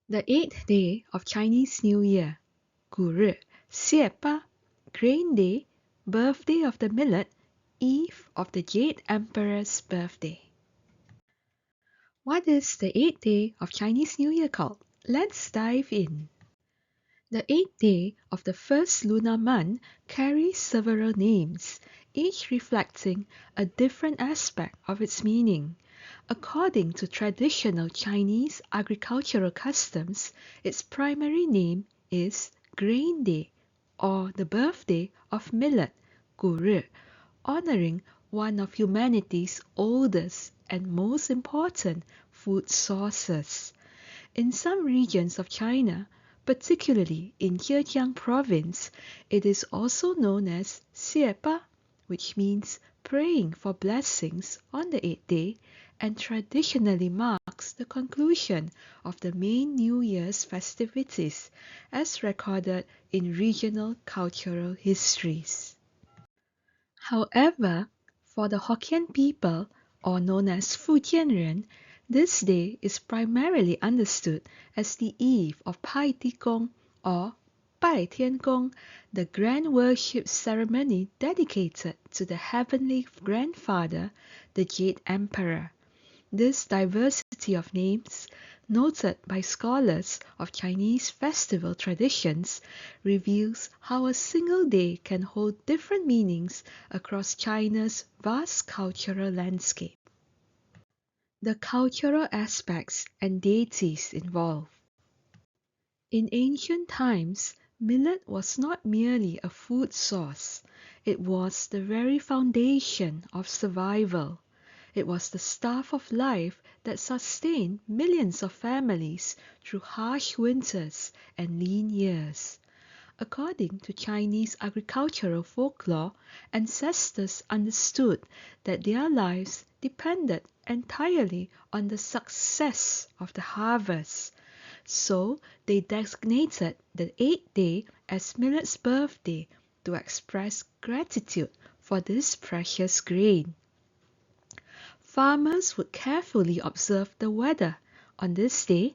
The eighth day of Chinese New Year, 古日, 谢八, Grain Day, birthday of the millet, eve of the Jade Emperor's birthday. What is the eighth day of Chinese New Year called? Let's dive in. The eighth day of the first lunar month carries several names, each reflecting a different aspect of its meaning. According to traditional Chinese agricultural customs, its primary name is Grain Day, or the birthday of millet, 古日, honoring one of humanity's oldest and most important food sources. In some regions of China, particularly in Zhejiang province, it is also known as 谢八, which means praying for blessings on the eighth day, and traditionally marks the conclusion of the main New Year's festivities, as recorded in regional cultural histories. However, for the Hokkien people, or known as Fujianren, this day is primarily understood as the eve of Pai Ti Gong, or Bai Tian Gong, the grand worship ceremony dedicated to the heavenly grandfather, the Jade Emperor. This diversity of names, noted by scholars of Chinese festival traditions, reveals how a single day can hold different meanings across China's vast cultural landscape. The cultural aspects and deities involved. In ancient times, millet was not merely a food source, it was the very foundation of survival. It was the staff of life that sustained millions of families through harsh winters and lean years. According to Chinese agricultural folklore, ancestors understood that their lives depended entirely on the success of the harvest. So they designated the eighth day as millet's birthday to express gratitude for this precious grain. Farmers would carefully observe the weather on this day,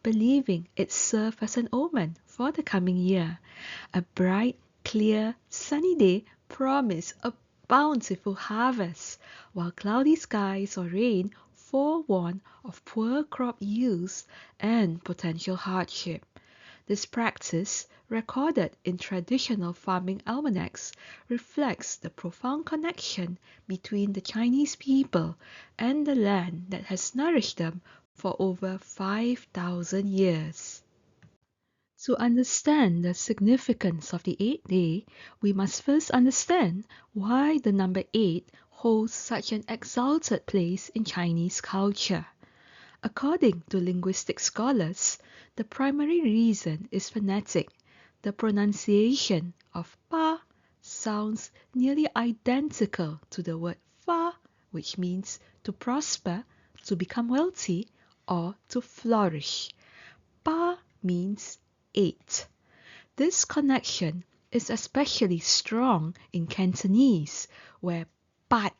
believing it served as an omen for the coming year. A bright, clear, sunny day promised a bountiful harvest, while cloudy skies or rain forewarned of poor crop yields and potential hardship. This practice, recorded in traditional farming almanacs, reflects the profound connection between the Chinese people and the land that has nourished them for over 5,000 years. To understand the significance of the eighth day, we must first understand why the number 8 holds such an exalted place in Chinese culture. According to linguistic scholars, the primary reason is phonetic. The pronunciation of pa sounds nearly identical to the word fa, which means to prosper, to become wealthy, or to flourish. Pa means 8. This connection is especially strong in Cantonese, where pat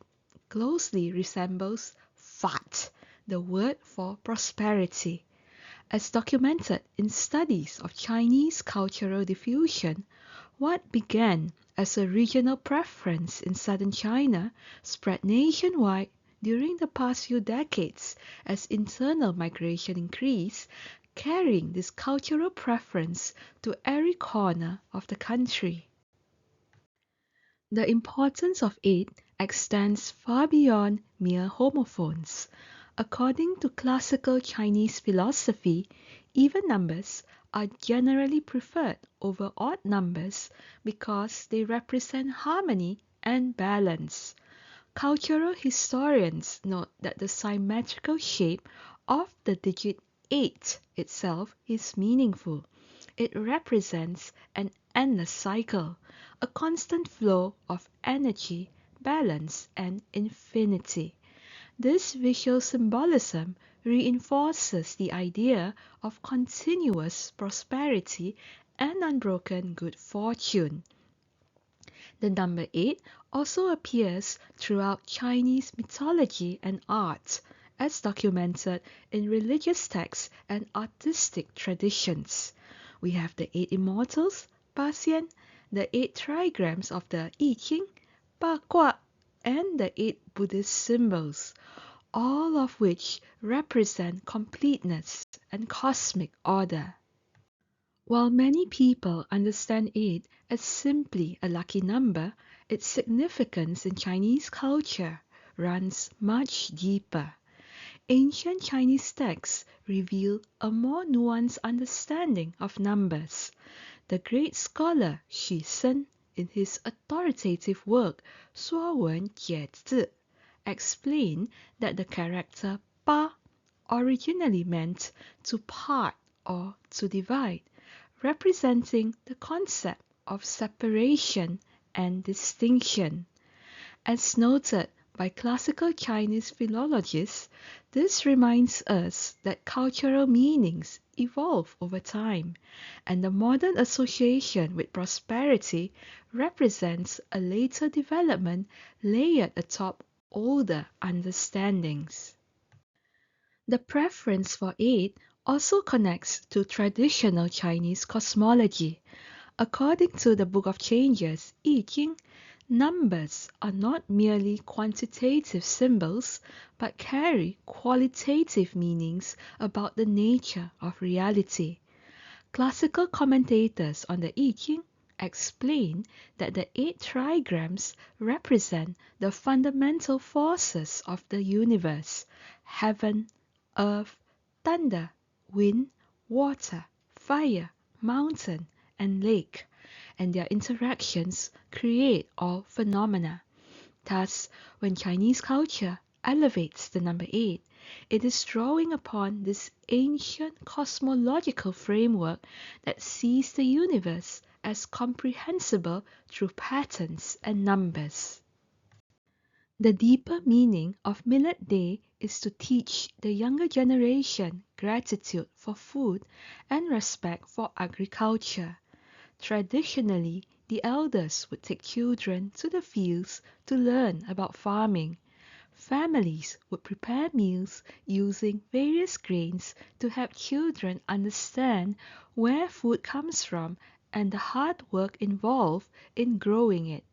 closely resembles fat, the word for prosperity. As documented in studies of Chinese cultural diffusion, what began as a regional preference in southern China spread nationwide during the past few decades as internal migration increased, carrying this cultural preference to every corner of the country. The importance of 8 extends far beyond mere homophones. According to classical Chinese philosophy, even numbers are generally preferred over odd numbers because they represent harmony and balance. Cultural historians note that the symmetrical shape of the digit 8 itself is meaningful. It represents an endless cycle, a constant flow of energy, balance, and infinity. This visual symbolism reinforces the idea of continuous prosperity and unbroken good fortune. The number 8 also appears throughout Chinese mythology and art, as documented in religious texts and artistic traditions. We have the 8 immortals, 八仙, the 8 trigrams of the I Ching, 八卦, and the 8 Buddhist symbols, all of which represent completeness and cosmic order. While many people understand 8 as simply a lucky number, its significance in Chinese culture runs much deeper. Ancient Chinese texts reveal a more nuanced understanding of numbers. The great scholar Xu Sen, in his authoritative work 说文解字, explained that the character 八 originally meant to part or to divide, representing the concept of separation and distinction. As noted by classical Chinese philologists, this reminds us that cultural meanings evolve over time, and the modern association with prosperity represents a later development layered atop older understandings. The preference for 8 also connects to traditional Chinese cosmology. According to the Book of Changes, I Ching, numbers are not merely quantitative symbols, but carry qualitative meanings about the nature of reality. Classical commentators on the I Ching explain that the 8 trigrams represent the fundamental forces of the universe: heaven, earth, thunder, wind, water, fire, mountain, and lake, and their interactions create all phenomena. Thus, when Chinese culture elevates the number 8, it is drawing upon this ancient cosmological framework that sees the universe as comprehensible through patterns and numbers. The deeper meaning of Millet Day is to teach the younger generation gratitude for food and respect for agriculture. Traditionally, the elders would take children to the fields to learn about farming. Families would prepare meals using various grains to help children understand where food comes from and the hard work involved in growing it.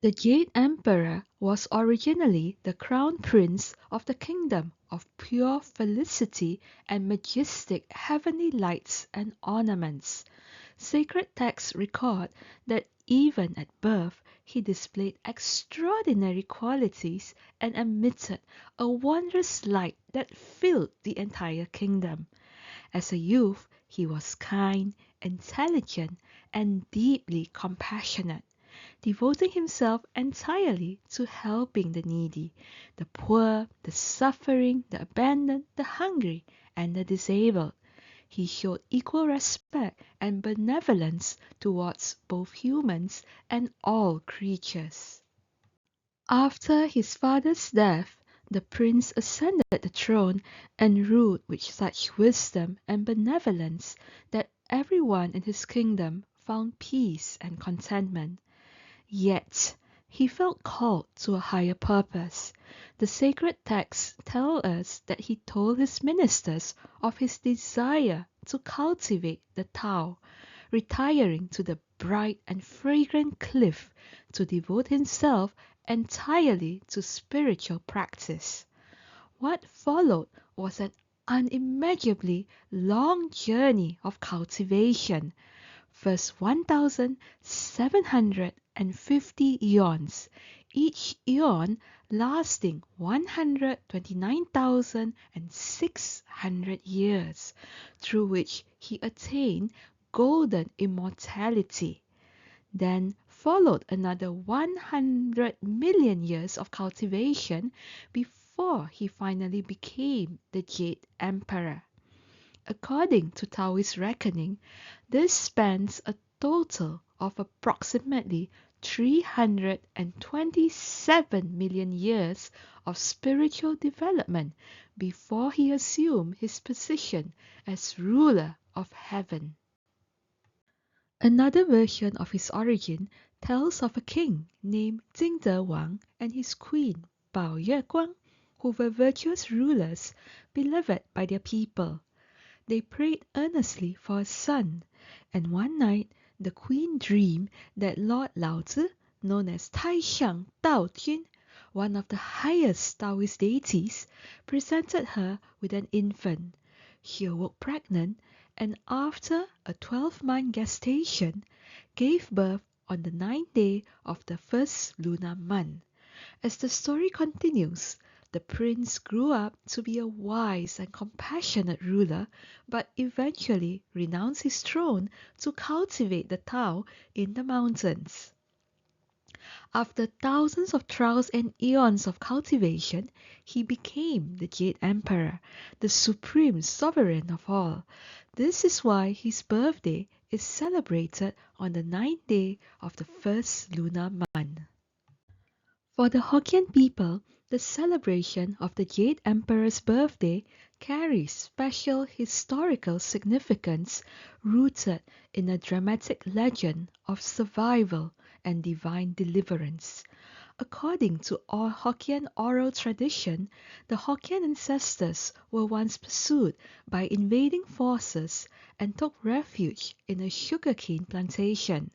The Jade Emperor was originally the crown prince of the kingdom of pure felicity and majestic heavenly lights and ornaments. Sacred texts record that even at birth he displayed extraordinary qualities and emitted a wondrous light that filled the entire kingdom. As a youth, he was kind, intelligent, and deeply compassionate, devoting himself entirely to helping the needy, the poor, the suffering, the abandoned, the hungry, and the disabled. He showed equal respect and benevolence towards both humans and all creatures. After his father's death, the prince ascended the throne and ruled with such wisdom and benevolence that everyone in his kingdom found peace and contentment. Yet, he felt called to a higher purpose. The sacred texts tell us that he told his ministers of his desire to cultivate the Tao, retiring to the bright and fragrant cliff to devote himself entirely to spiritual practice. What followed was an unimaginably long journey of cultivation. First 1,750 eons, each eon lasting 129,600 years, through which he attained golden immortality. Then followed another 100 million years of cultivation before he finally became the Jade Emperor. According to Taoist reckoning, this spans a total of approximately 327 million years of spiritual development before he assumed his position as ruler of heaven. Another version of his origin tells of a king named Jingde Wang and his queen Bao Yue Guang. who were virtuous rulers, beloved by their people. They prayed earnestly for a son, and one night the queen dreamed that Lord Laozi, known as Taishan Daojun, one of the highest Taoist deities, presented her with an infant. She awoke pregnant, and after a 12-month gestation, gave birth on the 9th day of the first lunar month. As the story continues, the prince grew up to be a wise and compassionate ruler, but eventually renounced his throne to cultivate the Tao in the mountains. After thousands of trials and eons of cultivation, he became the Jade Emperor, the supreme sovereign of all. This is why his birthday is celebrated on the 9th day of the first lunar month. For the Hokkien people, the celebration of the Jade Emperor's birthday carries special historical significance rooted in a dramatic legend of survival and divine deliverance. According to our Hokkien oral tradition, the Hokkien ancestors were once pursued by invading forces and took refuge in a sugarcane plantation.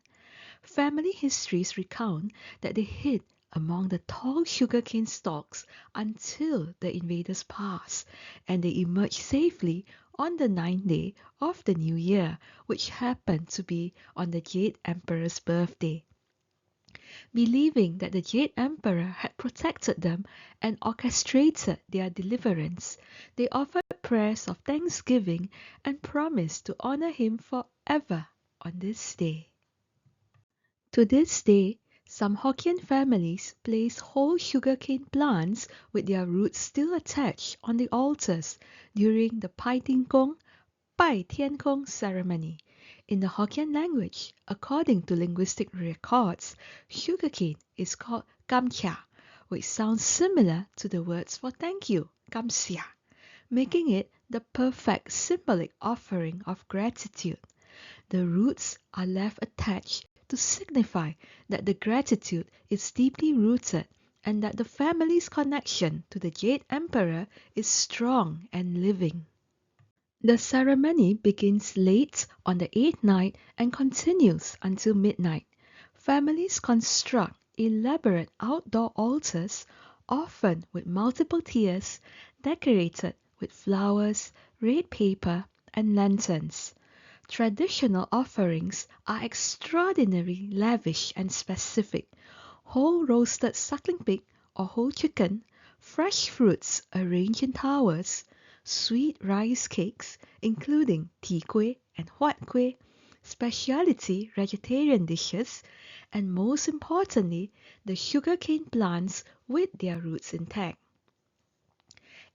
Family histories recount that they hid among the tall sugarcane stalks until the invaders passed, and they emerged safely on the 9th day of the new year, which happened to be on the Jade Emperor's birthday. Believing that the Jade Emperor had protected them and orchestrated their deliverance, they offered prayers of thanksgiving and promised to honor him forever on this day. To this day, some Hokkien families place whole sugarcane plants with their roots still attached on the altars during the Pai Ting Kong, Bai Tian Kong ceremony. In the Hokkien language, according to linguistic records, sugarcane is called Kam Chia, which sounds similar to the words for thank you, Kam Sia, making it the perfect symbolic offering of gratitude. The roots are left attached to signify that the gratitude is deeply rooted and that the family's connection to the Jade Emperor is strong and living. The ceremony begins late on the 8th night and continues until midnight. Families construct elaborate outdoor altars, often with multiple tiers, decorated with flowers, red paper, and lanterns. Traditional offerings are extraordinarily lavish and specific. Whole roasted suckling pig or whole chicken, fresh fruits arranged in towers, sweet rice cakes including ti kueh and huat kueh, specialty vegetarian dishes, and most importantly, the sugarcane plants with their roots intact.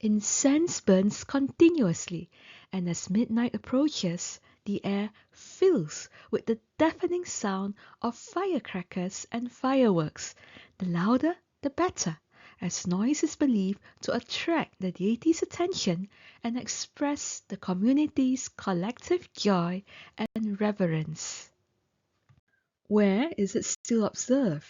Incense burns continuously, and as midnight approaches, the air fills with the deafening sound of firecrackers and fireworks. The louder, the better, as noise is believed to attract the deity's attention and express the community's collective joy and reverence. Where is it still observed?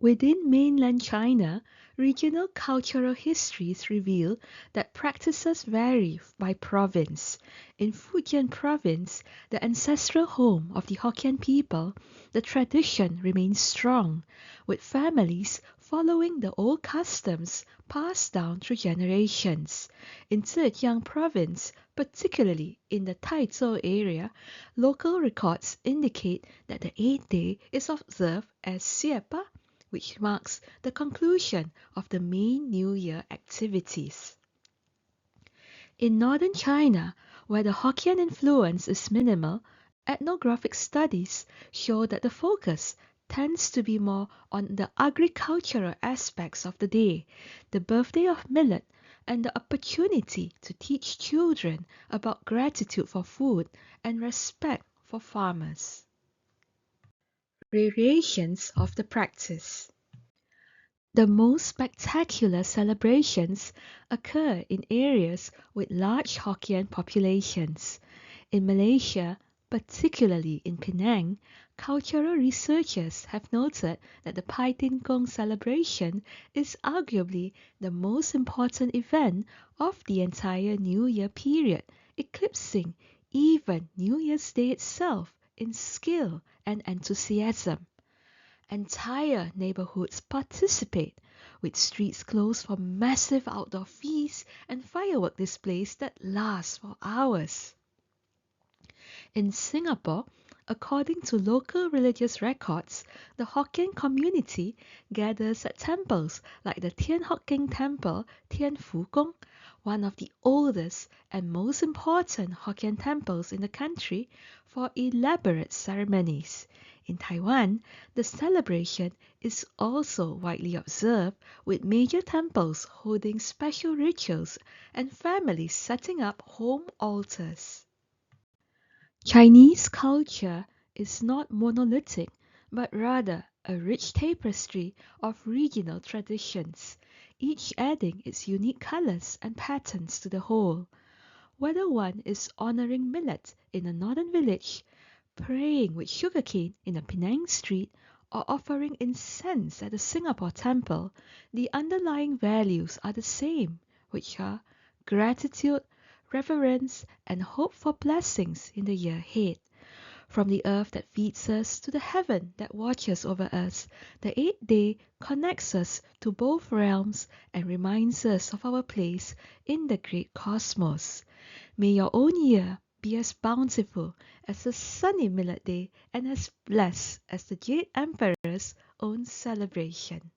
Within mainland China, regional cultural histories reveal that practices vary by province. In Fujian province, the ancestral home of the Hokkien people, the tradition remains strong, with families following the old customs passed down through generations. In Zhejiang province, particularly in the Taizhou area, local records indicate that the 8th day is observed as Xiepa, which marks the conclusion of the main New Year activities. In northern China, where the Hokkien influence is minimal, ethnographic studies show that the focus tends to be more on the agricultural aspects of the day, the birthday of millet, and the opportunity to teach children about gratitude for food and respect for farmers. Variations of the practice. The most spectacular celebrations occur in areas with large Hokkien populations. In Malaysia, Particularly in Penang, cultural researchers have noted that the Pai Tin Gong celebration is arguably the most important event of the entire New Year period, eclipsing even New Year's Day itself in skill and enthusiasm. Entire neighborhoods participate, with streets closed for massive outdoor feasts and firework displays that last for hours. In Singapore, according to local religious records, the Hokkien community gathers at temples like the Tian Hock Keng Temple, Tian Fu Gong, one of the oldest and most important Hokkien temples in the country, for elaborate ceremonies. In Taiwan, the celebration is also widely observed, with major temples holding special rituals and families setting up home altars. Chinese culture is not monolithic, but rather a rich tapestry of regional traditions, each adding its unique colors and patterns to the whole. Whether one is honoring millet in a northern village, praying with sugarcane in a Penang street, or offering incense at a Singapore temple, the underlying values are the same, which are gratitude, reverence, and hope for blessings in the year ahead. From the earth that feeds us to the heaven that watches over us, the 8th day connects us to both realms and reminds us of our place in the great cosmos. May your own year be as bountiful as a sunny millet day and as blessed as the Jade Emperor's own celebration.